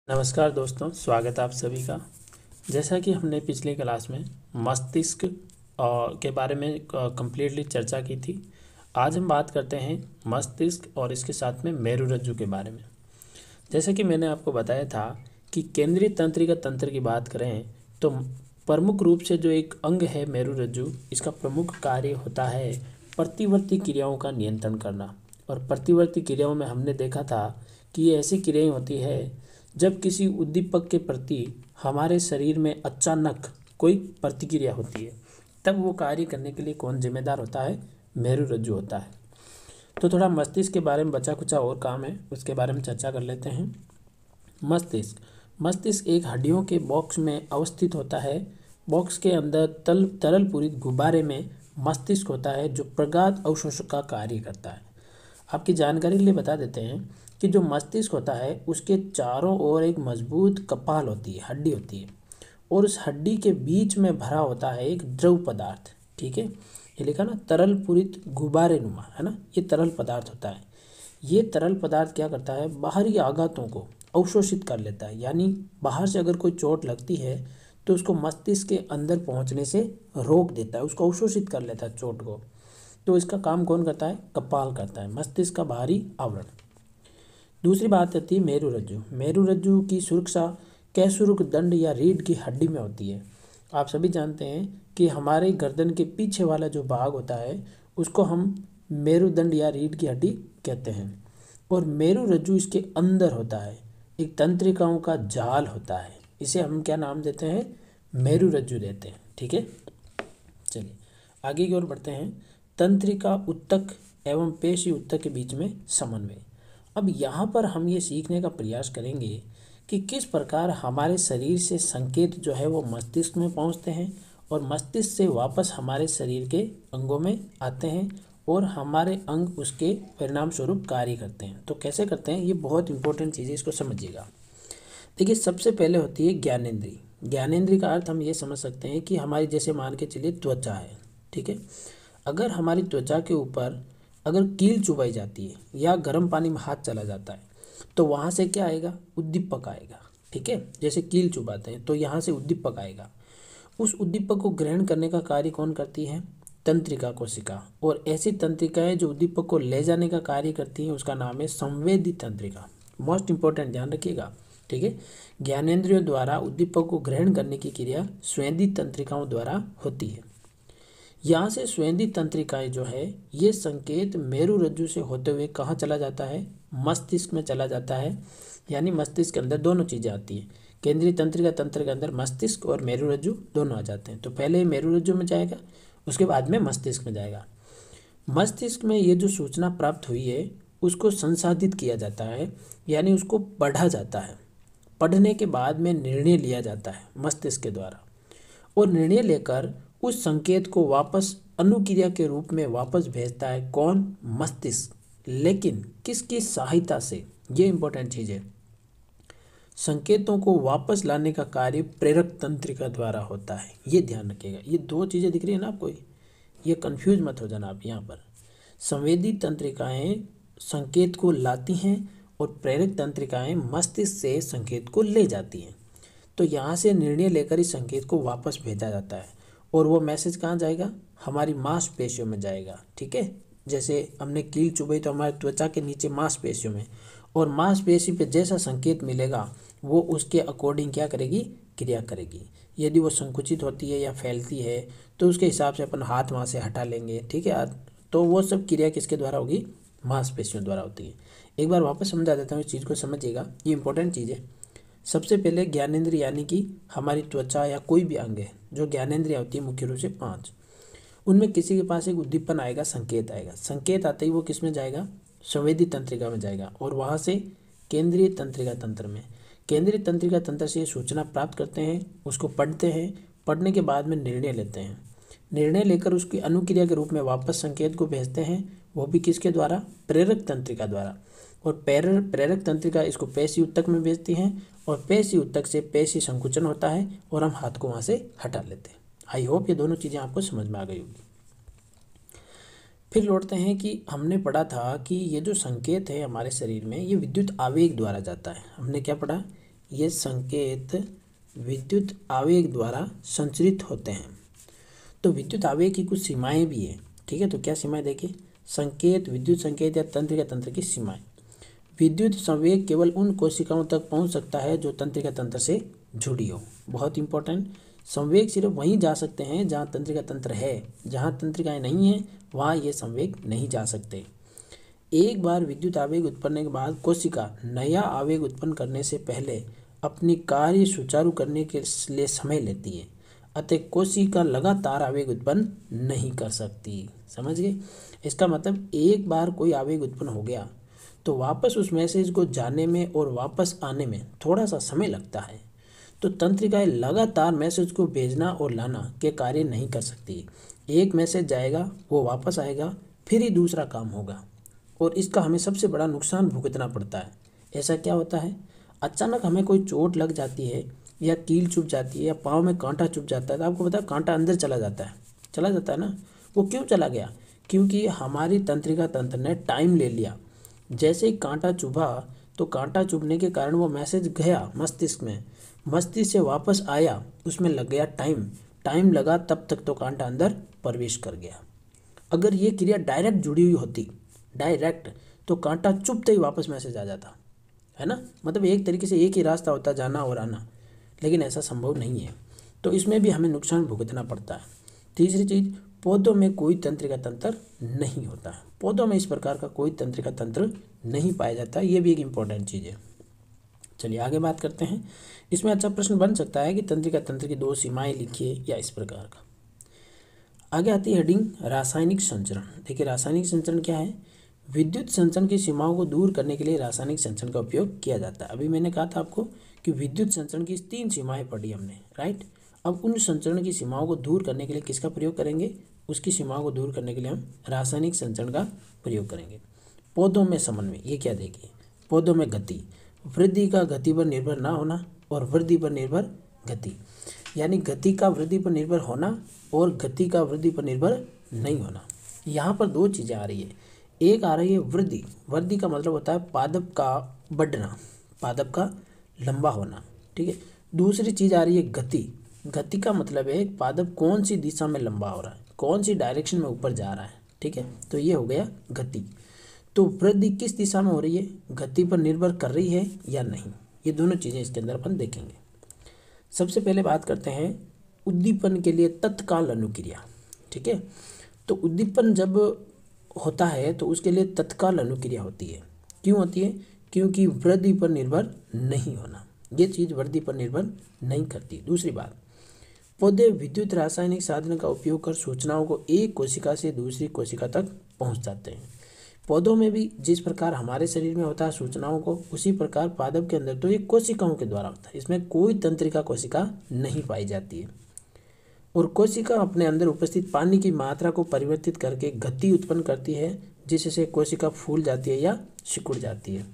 नमस्कार दोस्तों, स्वागत है आप सभी का। जैसा कि हमने पिछले क्लास में मस्तिष्क के बारे में कम्प्लीटली चर्चा की थी, आज हम बात करते हैं मस्तिष्क और इसके साथ में मेरुरज्जु के बारे में। जैसा कि मैंने आपको बताया था कि केंद्रीय तंत्रिका तंत्र की बात करें तो प्रमुख रूप से जो एक अंग है मेरुरज्जु, इसका प्रमुख कार्य होता है प्रतिवर्ती क्रियाओं का नियंत्रण करना। और प्रतिवर्ती क्रियाओं में हमने देखा था कि ये ऐसी क्रियाएं होती है जब किसी उद्दीपक के प्रति हमारे शरीर में अचानक कोई प्रतिक्रिया होती है, तब वो कार्य करने के लिए कौन जिम्मेदार होता है? मेरुरज्जु होता है। तो थोड़ा मस्तिष्क के बारे में बचा कुचा और काम है, उसके बारे में चर्चा कर लेते हैं। मस्तिष्क एक हड्डियों के बॉक्स में अवस्थित होता है। बॉक्स के अंदर तरल पूरित गुब्बारे में मस्तिष्क होता है जो प्रगाध अवशोषक का कार्य करता है। आपकी जानकारी के लिए बता देते हैं कि जो मस्तिष्क होता है उसके चारों ओर एक मजबूत कपाल होती है, हड्डी होती है, और उस हड्डी के बीच में भरा होता है एक द्रव पदार्थ। ठीक है, ये लिखा ना, तरल पूरित गुब्बारे नुमा, है ना, ये तरल पदार्थ होता है। ये तरल पदार्थ क्या करता है? बाहरी आघातों को अवशोषित कर लेता है, यानी बाहर से अगर कोई चोट लगती है तो उसको मस्तिष्क के अंदर पहुंचने से रोक देता है, उसको अवशोषित कर लेता है चोट को। तो इसका काम कौन करता है? कपाल करता है, मस्तिष्क का बाहरी आवरण। दूसरी बात आती है मेरुरज्जु। मेरुरज्जु की सुरक्षा कैसुरुक दंड या रीढ़ की हड्डी में होती है। आप सभी जानते हैं कि हमारे गर्दन के पीछे वाला जो भाग होता है उसको हम मेरुदंड या रीढ़ की हड्डी कहते हैं, और मेरुरज्जु इसके अंदर होता है, एक तंत्रिकाओं का जाल होता है। इसे हम क्या नाम देते हैं? मेरुरज्जु देते हैं। ठीक है, चलिए आगे की ओर बढ़ते हैं। तंत्रिका उत्तक एवं पेशी उत्तक के बीच में समन्वय। अब यहाँ पर हम ये सीखने का प्रयास करेंगे कि किस प्रकार हमारे शरीर से संकेत जो है वो मस्तिष्क में पहुँचते हैं और मस्तिष्क से वापस हमारे शरीर के अंगों में आते हैं और हमारे अंग उसके परिणाम स्वरूप कार्य करते हैं। तो कैसे करते हैं, ये बहुत इंपॉर्टेंट चीज़ है, इसको समझिएगा। देखिए, सबसे पहले होती है ज्ञानेंद्री। ज्ञानेंद्री का अर्थ हम ये समझ सकते हैं कि हमारी, जैसे मान के चलिए त्वचा है, ठीक है, अगर हमारी त्वचा के ऊपर अगर कील चुभाई जाती है या गर्म पानी में हाथ चला जाता है तो वहाँ से क्या आएगा? उद्दीपक आएगा। ठीक है, जैसे कील चुभाते हैं तो यहाँ से उद्दीपक आएगा। उस उद्दीपक को ग्रहण करने का कार्य कौन करती है? तंत्रिका कोशिका। और ऐसी तंत्रिकाएं जो उद्दीपक को ले जाने का कार्य करती हैं उसका नाम है संवेदी तंत्रिका। मोस्ट इंपॉर्टेंट, ध्यान रखिएगा। ठीक है, ज्ञानेंद्रियों द्वारा उद्दीपक को ग्रहण करने की क्रिया स्वेदी तंत्रिकाओं द्वारा होती है। यहाँ से स्वेदी तंत्रिकाएं जो है ये संकेत मेरुरज्जु से होते हुए कहाँ चला जाता है? मस्तिष्क में चला जाता है। यानी मस्तिष्क के अंदर दोनों चीज़ें आती हैं। केंद्रीय तंत्रिका तंत्र के अंदर मस्तिष्क और मेरुरज्जु दोनों आ जाते हैं। तो पहले मेरुरज्जु में जाएगा, उसके बाद में मस्तिष्क में जाएगा। मस्तिष्क में ये जो सूचना प्राप्त हुई है उसको संसाधित किया जाता है, यानी उसको पढ़ा जाता है। पढ़ने के बाद में निर्णय लिया जाता है मस्तिष्क के द्वारा, और निर्णय लेकर उस संकेत को वापस अनुक्रिया के रूप में वापस भेजता है कौन? मस्तिष्क। लेकिन किसकी सहायता से? ये इंपॉर्टेंट चीज़ है। संकेतों को वापस लाने का कार्य प्रेरक तंत्रिका द्वारा होता है। ये ध्यान रखिएगा। ये दो चीज़ें दिख रही है ना आपको, ये कंफ्यूज मत हो जाना आप। यहाँ पर संवेदी तंत्रिकाएं संकेत को लाती हैं और प्रेरक तंत्रिकाएं मस्तिष्क से संकेत को ले जाती हैं। तो यहाँ से निर्णय लेकर इस संकेत को वापस भेजा जाता है, और वो मैसेज कहाँ जाएगा? हमारी मांसपेशियों में जाएगा। ठीक है, जैसे हमने कील चुभाई तो हमारे त्वचा के नीचे मांसपेशियों में, और मांसपेशी पे जैसा संकेत मिलेगा वो उसके अकॉर्डिंग क्या करेगी? क्रिया करेगी। यदि वो संकुचित होती है या फैलती है तो उसके हिसाब से अपन हाथ वहाँ से हटा लेंगे। ठीक है, तो वो सब क्रिया किसके द्वारा होगी? मांसपेशियों द्वारा होती है। एक बार वापस समझा देता हूँ, इस चीज़ को समझिएगा, ये इंपॉर्टेंट चीज़ है। सबसे पहले ज्ञानेंद्रिय, यानी कि हमारी त्वचा या कोई भी अंग है, जो ज्ञानेंद्रिय होती है मुख्य रूप से 5, उनमें किसी के पास एक उद्दीपन आएगा, संकेत आएगा। संकेत आते ही वो किस में जाएगा? संवेदी तंत्रिका में जाएगा, और वहाँ से केंद्रीय तंत्रिका तंत्र में। केंद्रीय तंत्रिका तंत्र से ये सूचना प्राप्त करते हैं, उसको पढ़ते हैं, पढ़ने के बाद में निर्णय लेते हैं। निर्णय लेकर उसकी अनुक्रिया के रूप में वापस संकेत को भेजते हैं, वो भी किसके द्वारा? प्रेरक तंत्रिका द्वारा। और प्रेरक तंत्रिका इसको पेशी उत्तक में भेजती हैं, और पेशी उत्तक से पेशी संकुचन होता है और हम हाथ को वहाँ से हटा लेते हैं। आई होप ये दोनों चीज़ें आपको समझ में आ गई होगी। फिर लौटते हैं कि हमने पढ़ा था कि ये जो संकेत है हमारे शरीर में, ये विद्युत आवेग द्वारा जाता है। हमने क्या पढ़ा? ये संकेत विद्युत आवेग द्वारा संचरित होते हैं। तो विद्युत आवेग की कुछ सीमाएं भी है, ठीक है। तो क्या सीमाएं देखिए, संकेत, विद्युत संकेत या तंत्रिका तंत्र की सीमाएं। विद्युत संवेग केवल उन कोशिकाओं तक पहुंच सकता है जो तंत्रिका तंत्र से जुड़ी हो। बहुत इंपॉर्टेंट, संवेग सिर्फ वहीं जा सकते हैं जहां तंत्रिका तंत्र है, जहां तंत्रिकाएं नहीं है वहां ये संवेग नहीं जा सकते। एक बार विद्युत आवेग उत्पन्न के बाद कोशिका नया आवेग उत्पन्न करने से पहले अपनी कार्य सुचारू करने के लिए समय लेती है, अतः कोशिका लगातार आवेग उत्पन्न नहीं कर सकती। समझ गए? इसका मतलब एक बार कोई आवेग उत्पन्न हो गया तो वापस उस मैसेज को जाने में और वापस आने में थोड़ा सा समय लगता है। तो तंत्रिकाएं लगातार मैसेज को भेजना और लाना के कार्य नहीं कर सकती। एक मैसेज जाएगा, वो वापस आएगा, फिर ही दूसरा काम होगा, और इसका हमें सबसे बड़ा नुकसान भुगतना पड़ता है। ऐसा क्या होता है, अचानक हमें कोई चोट लग जाती है या कील चुभ जाती है या पाँव में कांटा चुभ जाता है, तो आपको पता है कांटा अंदर चला जाता है ना। वो क्यों चला गया? क्योंकि हमारी तंत्रिका तंत्र ने टाइम ले लिया। जैसे ही कांटा चुभा तो कांटा चुभने के कारण वो मैसेज गया मस्तिष्क में, मस्तिष्क से वापस आया, उसमें लग गया टाइम लगा, तब तक तो कांटा अंदर प्रवेश कर गया। अगर ये क्रिया डायरेक्ट जुड़ी हुई होती, तो कांटा चुभते ही वापस मैसेज आ जाता है ना। मतलब एक तरीके से एक ही रास्ता होता जाना और आना, लेकिन ऐसा संभव नहीं है। तो इसमें भी हमें नुकसान भुगतना पड़ता है। तीसरी चीज़, पौधों में कोई तंत्रिका तंत्र नहीं होता है। पौधों में इस प्रकार का कोई तंत्रिका तंत्र नहीं पाया जाता। ये भी एक इम्पॉर्टेंट चीज़ है। चलिए आगे बात करते हैं। इसमें अच्छा प्रश्न बन सकता है कि तंत्रिका तंत्र की 2 सीमाएं लिखिए, या इस प्रकार का। आगे आती है हेडिंग रासायनिक संचरण। देखिए रासायनिक संचरण क्या है? विद्युत संचरण की सीमाओं को दूर करने के लिए रासायनिक संचरण का उपयोग किया जाता है। अभी मैंने कहा था आपको कि विद्युत संचरण की 3 सीमाएं पढ़ी हमने, राइट। अब उन संचरण की सीमाओं को दूर करने के लिए किसका प्रयोग करेंगे? उसकी सीमाओं को दूर करने के लिए हम रासायनिक संचरण का प्रयोग करेंगे। पौधों में समन्वय, ये क्या देखिए, पौधों में गति, वृद्धि का गति पर निर्भर ना होना और वृद्धि पर निर्भर गति, यानी गति का वृद्धि पर निर्भर होना और गति का वृद्धि पर निर्भर नहीं होना। यहाँ पर 2 चीज़ें आ रही है। एक आ रही है वृद्धि। वृद्धि का मतलब होता है पादप का बढ़ना, पादप का लंबा होना, ठीक है। दूसरी चीज़ आ रही है गति। गति का मतलब है पादप कौन सी दिशा में लंबा हो रहा है, कौन सी डायरेक्शन में ऊपर जा रहा है, ठीक है। तो ये हो गया गति। तो वृद्धि किस दिशा में हो रही है, गति पर निर्भर कर रही है या नहीं, ये दोनों चीज़ें इसके अंदर अपन देखेंगे। सबसे पहले बात करते हैं उद्दीपन के लिए तत्काल अनुक्रिया, ठीक है। तो उद्दीपन जब होता है तो उसके लिए तत्काल अनुक्रिया होती है। क्यों होती है? क्योंकि वृद्धि पर निर्भर नहीं होना, ये चीज़ वृद्धि पर निर्भर नहीं करती। दूसरी बात, पौधे विद्युत रासायनिक साधन का उपयोग कर सूचनाओं को एक कोशिका से दूसरी कोशिका तक पहुंचाते हैं। पौधों में भी जिस प्रकार हमारे शरीर में होता है सूचनाओं को, उसी प्रकार पादप के अंदर तो ये कोशिकाओं के द्वारा होता है। इसमें कोई तंत्रिका कोशिका नहीं पाई जाती है। और कोशिका अपने अंदर उपस्थित पानी की मात्रा को परिवर्तित करके गति उत्पन्न करती है, जिससे कोशिका फूल जाती है या सिकुड़ जाती है।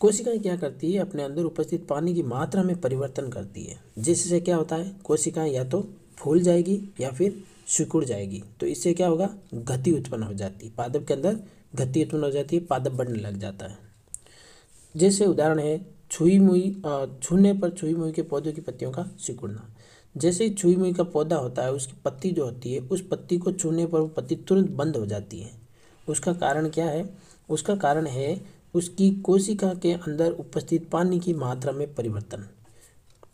कोशिकाएं क्या करती है, अपने अंदर उपस्थित पानी की मात्रा में परिवर्तन करती है, जिससे क्या होता है, कोशिकाएं या तो फूल जाएगी या फिर सिकुड़ जाएगी। तो इससे क्या होगा, गति उत्पन्न हो जाती है, पादप के अंदर गति उत्पन्न हो जाती है, पादप बढ़ने लग जाता है। जैसे उदाहरण है छूने पर छुई मुई के पौधों की पत्तियों का सिकुड़ना। जैसे ही छुई मुई का पौधा होता है, उसकी पत्ती जो होती है, उस पत्ती को छूने पर वो पत्ती तुरंत बंद हो जाती है। उसका कारण क्या है? उसका कारण है उसकी कोशिका के अंदर उपस्थित पानी की मात्रा में परिवर्तन।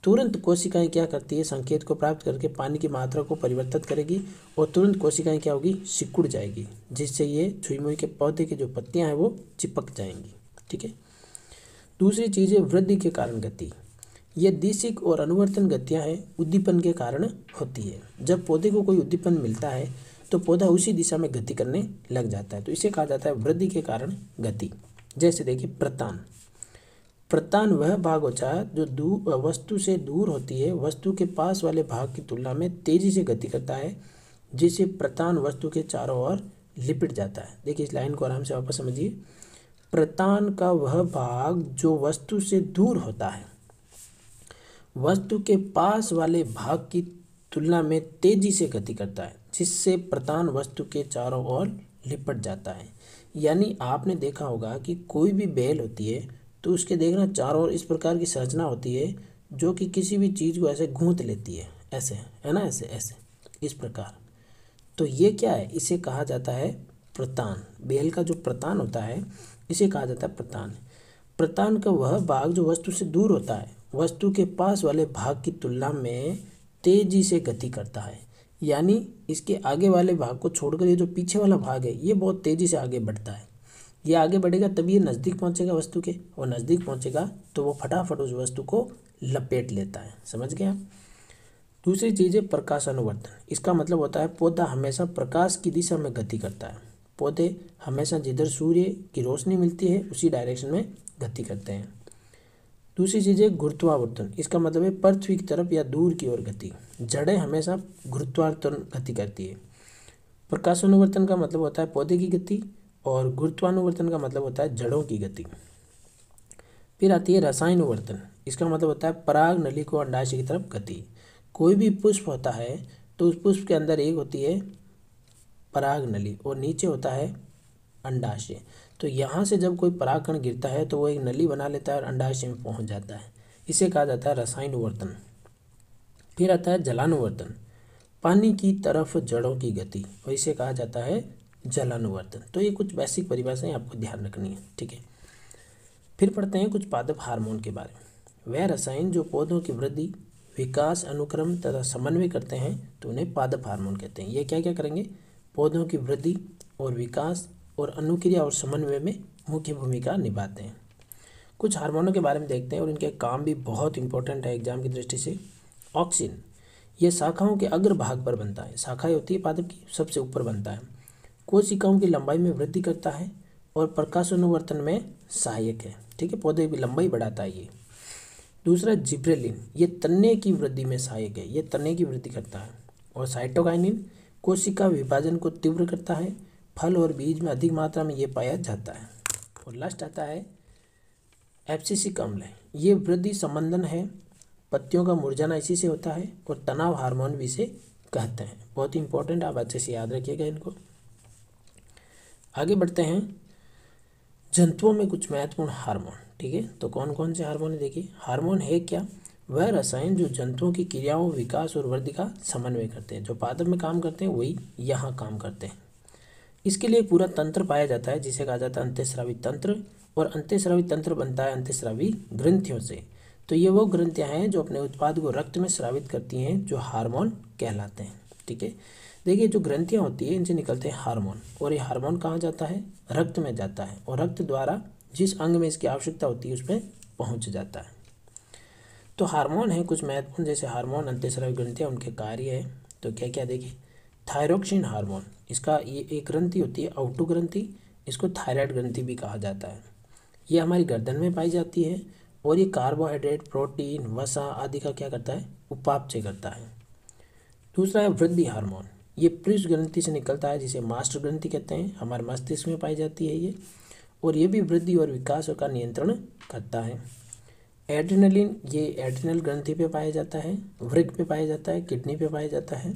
तुरंत कोशिकाएं क्या करती है, संकेत को प्राप्त करके पानी की मात्रा को परिवर्तित करेगी और तुरंत कोशिकाएं क्या होगी, सिकुड़ जाएगी, जिससे ये छुई मुई के पौधे की जो पत्तियां हैं वो चिपक जाएंगी, ठीक है। दूसरी चीज़ है वृद्धि के कारण गति। ये दिशिक और अनुवर्तन गतियां हैं, उद्दीपन के कारण होती है। जब पौधे को कोई उद्दीपन मिलता है तो पौधा उसी दिशा में गति करने लग जाता है, तो इसे कहा जाता है वृद्धि के कारण गति। जैसे देखिए प्रतान वह भाग होता है जो वस्तु से दूर होती है, वस्तु के पास वाले भाग की तुलना में तेजी से गति करता है, जिसे प्रतान वस्तु के चारों ओर लिपट जाता है। देखिए इस लाइन को आराम से वापस समझिए। प्रतान का वह भाग जो वस्तु से दूर होता है, वस्तु के पास वाले भाग की तुलना में तेजी से गति करता है, जिससे प्रतान वस्तु के चारों ओर लिपट जाता है। यानी आपने देखा होगा कि कोई भी बेल होती है तो उसके देखना चारों ओर इस प्रकार की संरचना होती है जो कि किसी भी चीज़ को ऐसे गूंथ लेती है, ऐसे है ना, ऐसे ऐसे इस प्रकार। तो ये क्या है, इसे कहा जाता है प्रतान। बेल का जो प्रतान होता है इसे कहा जाता है प्रतान। प्रतान का वह भाग जो वस्तु से दूर होता है, वस्तु के पास वाले भाग की तुलना में तेजी से गति करता है। यानी इसके आगे वाले भाग को छोड़कर ये जो पीछे वाला भाग है ये बहुत तेजी से आगे बढ़ता है। ये आगे बढ़ेगा तभी ये नज़दीक पहुंचेगा वस्तु के, और नज़दीक पहुंचेगा तो वो फटाफट उस वस्तु को लपेट लेता है। समझ गए आप। दूसरी चीज़ है प्रकाश अनुवर्तन। इसका मतलब होता है पौधा हमेशा प्रकाश की दिशा में गति करता है। पौधे हमेशा जिधर सूर्य की रोशनी मिलती है उसी डायरेक्शन में गति करते हैं। दूसरी चीज़ है गुरुत्वावर्तन। इसका मतलब है पृथ्वी की तरफ या दूर की ओर गति। जड़ें हमेशा गुरुत्वावर्तन गति करती है। प्रकाशानुवर्तन का मतलब होता है पौधे की गति, और गुरुत्वानुवर्तन का मतलब होता है जड़ों की गति। फिर आती है रसायनुवर्तन। इसका मतलब होता है पराग नली को अंडाशय की तरफ गति। कोई भी पुष्प होता है तो उस पुष्प के अंदर एक होती है पराग नली और नीचे होता है अंडाशय। तो यहाँ से जब कोई परागकण गिरता है तो वो एक नली बना लेता है और अंडाशय में पहुँच जाता है। इसे कहा जाता है रसायनुवर्तन। फिर आता है जलानुवर्तन। पानी की तरफ जड़ों की गति, और इसे कहा जाता है जलानुवर्तन। तो ये कुछ बेसिक परिभाषाएं आपको ध्यान रखनी है, ठीक है। फिर पढ़ते हैं कुछ पादप हार्मोन के बारे में। वह रसायन जो पौधों की वृद्धि, विकास, अनुक्रम तथा समन्वय करते हैं तो उन्हें पादप हार्मोन कहते हैं। ये क्या क्या करेंगे, पौधों की वृद्धि और विकास और अनुक्रिया और समन्वय में मुख्य भूमिका निभाते हैं। कुछ हार्मोनों के बारे में देखते हैं और इनके काम भी बहुत इंपॉर्टेंट है एग्जाम की दृष्टि से। ऑक्सिन, ये शाखाओं के अग्र भाग पर बनता है। शाखाएं होती है पादप की, सबसे ऊपर बनता है। कोशिकाओं की लंबाई में वृद्धि करता है और प्रकाशानुवर्तन में सहायक है, ठीक है। पौधे की लंबाई बढ़ाता है ये। दूसरा जिब्रेलिन, ये तने की वृद्धि में सहायक है, ये तने की वृद्धि करता है। और साइटोकाइनिन कोशिका विभाजन को तीव्र करता है। फल और बीज में अधिक मात्रा में ये पाया जाता है। और लास्ट आता है एब्सिसिक अम्ल, ये वृद्धि संबंधन है। पत्तियों का मुरझाना इसी से होता है और तनाव हार्मोन भी इसे कहते हैं। बहुत ही इंपॉर्टेंट, आप अच्छे से याद रखिएगा इनको। आगे बढ़ते हैं जंतुओं में कुछ महत्वपूर्ण हार्मोन, ठीक है। तो कौन कौन से हार्मोन है देखिए। हार्मोन है क्या, वह रसायन जो जंतुओं की क्रियाओं, विकास और वृद्धि का समन्वय करते हैं। जो पादप में काम करते हैं वही यहाँ काम करते हैं। इसके लिए पूरा तंत्र पाया जाता है जिसे कहा जाता है अंतःस्रावी तंत्र, और अंतःस्रावी तंत्र बनता है अंतःस्रावी ग्रंथियों से। तो ये वो ग्रंथियाँ हैं जो अपने उत्पाद को रक्त में स्रावित करती हैं, जो हार्मोन कहलाते हैं, ठीक है। देखिए जो ग्रंथियाँ होती है इनसे निकलते हैं हार्मोन, और ये हार्मोन कहाँ जाता है, रक्त में जाता है, और रक्त द्वारा जिस अंग में इसकी आवश्यकता होती है उसमें पहुँच जाता है। तो हार्मोन है कुछ महत्वपूर्ण, जैसे हार्मोन, अंतःस्रावी ग्रंथियाँ, उनके कार्य है। तो क्या क्या देखिए। थायरोक्सिन हार्मोन, इसका ये एक ग्रंथि होती है औटो ग्रंथि, इसको थायराइड ग्रंथि भी कहा जाता है। ये हमारी गर्दन में पाई जाती है और ये कार्बोहाइड्रेट, प्रोटीन, वसा आदि का क्या करता है, उपापचय करता है। दूसरा है वृद्धि हार्मोन, ये पृष्ठ ग्रंथि से निकलता है जिसे मास्टर ग्रंथि कहते हैं, हमारे मस्तिष्क में पाई जाती है ये, और ये भी वृद्धि और विकास का नियंत्रण करता है। एड्रेनलिन, ये एड्रिनल ग्रंथि पे पाया जाता है, वृक्क पे पाया जाता है, किडनी पे पाया जाता है,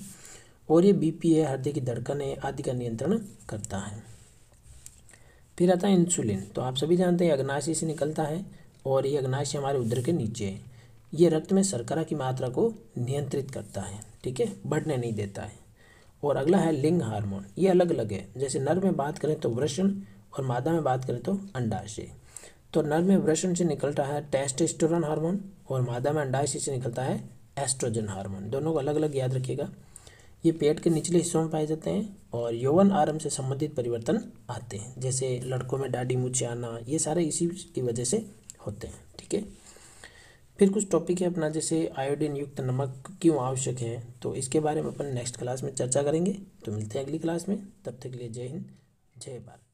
और ये बीपी है, हृदय की धड़कन है आदि का नियंत्रण करता है। फिर आता है इंसुलिन, तो आप सभी जानते हैं अग्नाशय से निकलता है और ये अग्नाशय हमारे उदर के नीचे है। ये रक्त में शर्करा की मात्रा को नियंत्रित करता है, ठीक है, बढ़ने नहीं देता है। और अगला है लिंग हार्मोन, ये अलग अलग है, जैसे नर में बात करें तो वृषण और मादा में बात करें तो अंडाशय। तो नर में वृषण से निकलता है टेस्टोस्टेरोन हार्मोन और मादा में अंडाशय से निकलता है एस्ट्रोजन हार्मोन। दोनों को अलग अलग याद रखिएगा। ये पेट के निचले हिस्सों में पाए जाते हैं और यौवन आरंभ से संबंधित परिवर्तन आते हैं, जैसे लड़कों में दाढ़ी मूंछें आना, ये सारे इसी की वजह से होते हैं, ठीक है। फिर कुछ टॉपिक है अपना, जैसे आयोडीन युक्त नमक क्यों आवश्यक है, तो इसके बारे में अपन नेक्स्ट क्लास में चर्चा करेंगे। तो मिलते हैं अगली क्लास में, तब तक के लिए जय हिंद, जय भारत।